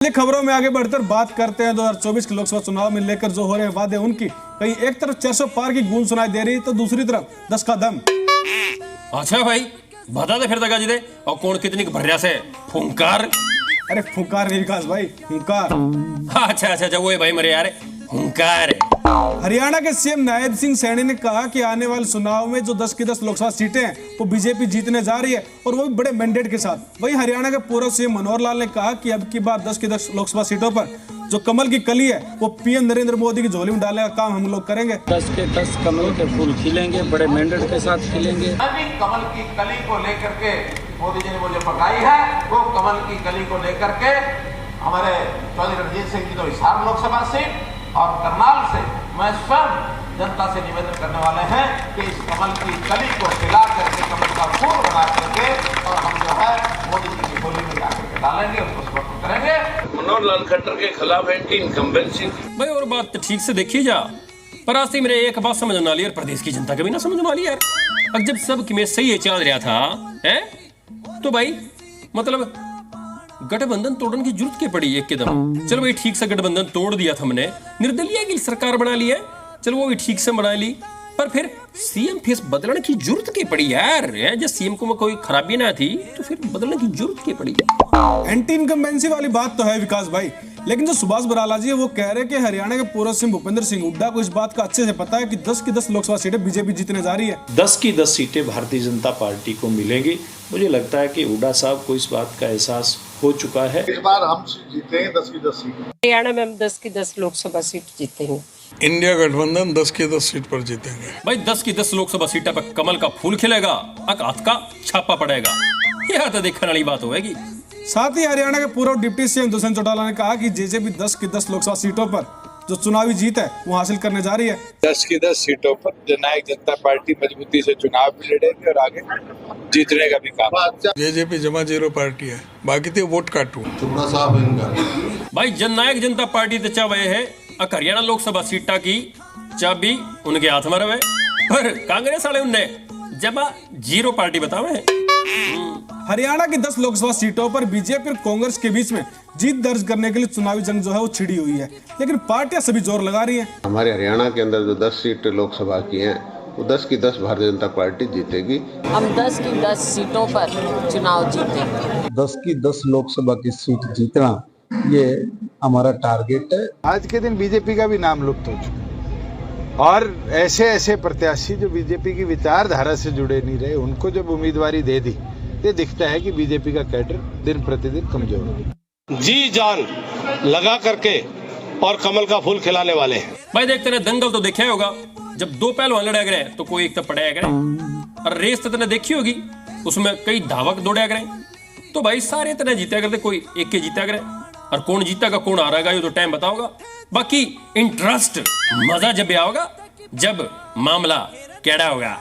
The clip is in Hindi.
खबरों में आगे बढ़कर बात करते हैं 2024 के लोकसभा चुनाव में लेकर जो हो रहे वादे उनकी। कहीं एक तरफ 400 पार की गूंज सुनाई दे रही तो दूसरी तरफ 10 का दम। अच्छा भाई बता दे फिर तक दे और कौन कितनी भर्या से फुंकार। अरे फुंकार नहीं विकास भाई, फुंकार। अच्छा वो है भाई मेरे यार फुंकार। हरियाणा के सीएम नायब सिंह सैनी ने कहा कि आने वाले चुनाव में जो 10 की 10 लोकसभा सीटें हैं वो बीजेपी जीतने जा रही है और वो भी बड़े मैंडेट के साथ। वहीं हरियाणा के पूर्व सीएम मनोहर लाल ने कहा कि अब की बार 10 की 10 लोकसभा सीटों पर जो कमल की कली है वो पीएम नरेंद्र मोदी की झोली में डालने का काम हम लोग करेंगे। 10 के 10 कमल के फूल खिलेंगे, बड़े मैंडेट के साथ खिलेंगे। कमल की कली को लेकर के मोदी जी ने मुझे पकाई है, वो कमल की कली को लेकर के हमारे चौधरी रणजीत सिंह जी तो हिसार लोकसभा सीट और करनाल से मैं स्वयं जनता से निवेदन करने वाले हैं कि इस कमल की कली को खिला करके कमल का फूल बना करके और हम जो है मोदी जी की गोली में जाकर के डालेंगे, उसको समर्थन करेंगे। मनोहर लाल खट्टर के खिलाफ एंटी इनकम्बेंसी भाई और बात तो ठीक से देखी जा, पर आज से मेरे एक बात समझ ना ली यार, प्रदेश की जनता कभी ना समझ ना ली यार। अब जब सब में सही चल रहा था है तो भाई मतलब गठबंधन तोड़ने की जरूरत क्या पड़ी एक कदम। चलो भाई ठीक से गठबंधन तोड़ दिया था हमने, निर्दलीय की सरकार बना ली है, चलो वो भी ठीक से बना ली, पर फिर सीएम फेस बदलने की जरूरत क्या पड़ी यार। जब सीएम को कोई खराबी ना थी तो फिर बदलने की जरूरत क्या पड़ी। एंटी इनकम्बेंसी वाली बात तो है विकास भाई, लेकिन जो सुभाष बराला जी है वो कह रहे हैं कि हरियाणा के पूर्व सीएम भूपेंद्र सिंह हुड्डा को इस बात का अच्छे से पता है कि 10 की 10 लोकसभा सीटें बीजेपी जीतने जा रही है। 10 की 10 सीटें भारतीय जनता पार्टी को मिलेंगी। मुझे लगता है कि हुड्डा साहब को इस बात का एहसास हो चुका है। इस बार हम जीतेंगे 10 की 10 सीट। हरियाणा में हम 10 की 10 लोकसभा सीट जीतेंगे। इंडिया गठबंधन 10 की 10 सीट पर जीतेंगे। भाई 10 की 10 लोकसभा सीटों पर कमल का फूल खिलेगा, हाथ का छापा पड़ेगा, यह तो देखने वाली बात होगी। साथ ही हरियाणा के पूर्व डिप्टी सीएम दुष्यंत चौटाला ने कहा कि जेजेपी 10 की 10 लोकसभा सीटों पर जो चुनावी जीत है वो हासिल करने जा रही है। 10 की 10 सीटों पर जननायक जनता पार्टी मजबूती से चुनाव भी लड़ेगी और आगे जीतने का भी काम। जेजेपी जमा जीरो पार्टी है, बाकी थे वोट काटू। भाई जननायक जनता पार्टी तो चाहे है हरियाणा लोकसभा सीटा की चाबी उनके हाथ में रहे, पर कांग्रेस वाले उनने जमा जीरो पार्टी बतावे है। हरियाणा की 10 लोकसभा सीटों पर बीजेपी और कांग्रेस के बीच में जीत दर्ज करने के लिए चुनावी जंग जो है वो छिड़ी हुई है, लेकिन पार्टियां सभी जोर लगा रही हैं। हमारे हरियाणा के अंदर जो 10 सीट लोकसभा की हैं वो 10 की 10 भारतीय जनता पार्टी जीतेगी। हम 10 की 10 सीटों पर चुनाव जीतेंगे। 10 की 10 लोकसभा की सीट जीतना ये हमारा टारगेट है। आज के दिन बीजेपी का भी नाम लुप्त हो चुका है और ऐसे प्रत्याशी जो बीजेपी की विचारधारा से जुड़े नहीं रहे उनको जब उम्मीदवारी दे दी ये दिखता है कि बीजेपी का कैडर दिन प्रतिदिन कमजोर हो। जी जान लगा करके और कमल का फूल खिलाने वाले हैं। भाई देखते ना दंगल तो देखा होगा, जब दो पहलवान लड़ा गए तो कोई एक तो पड़ा गए, और रेस तो तने देखी होगी उसमें कई धावक दौड़ा गए, तो भाई सारे तने जीता करते, कोई एक के जीता करे, और कौन जीता का कौन आ रहा है ये तो टाइम बताओगा। बाकी इंटरेस्ट मजा जब होगा जब मामला कैड़ा होगा।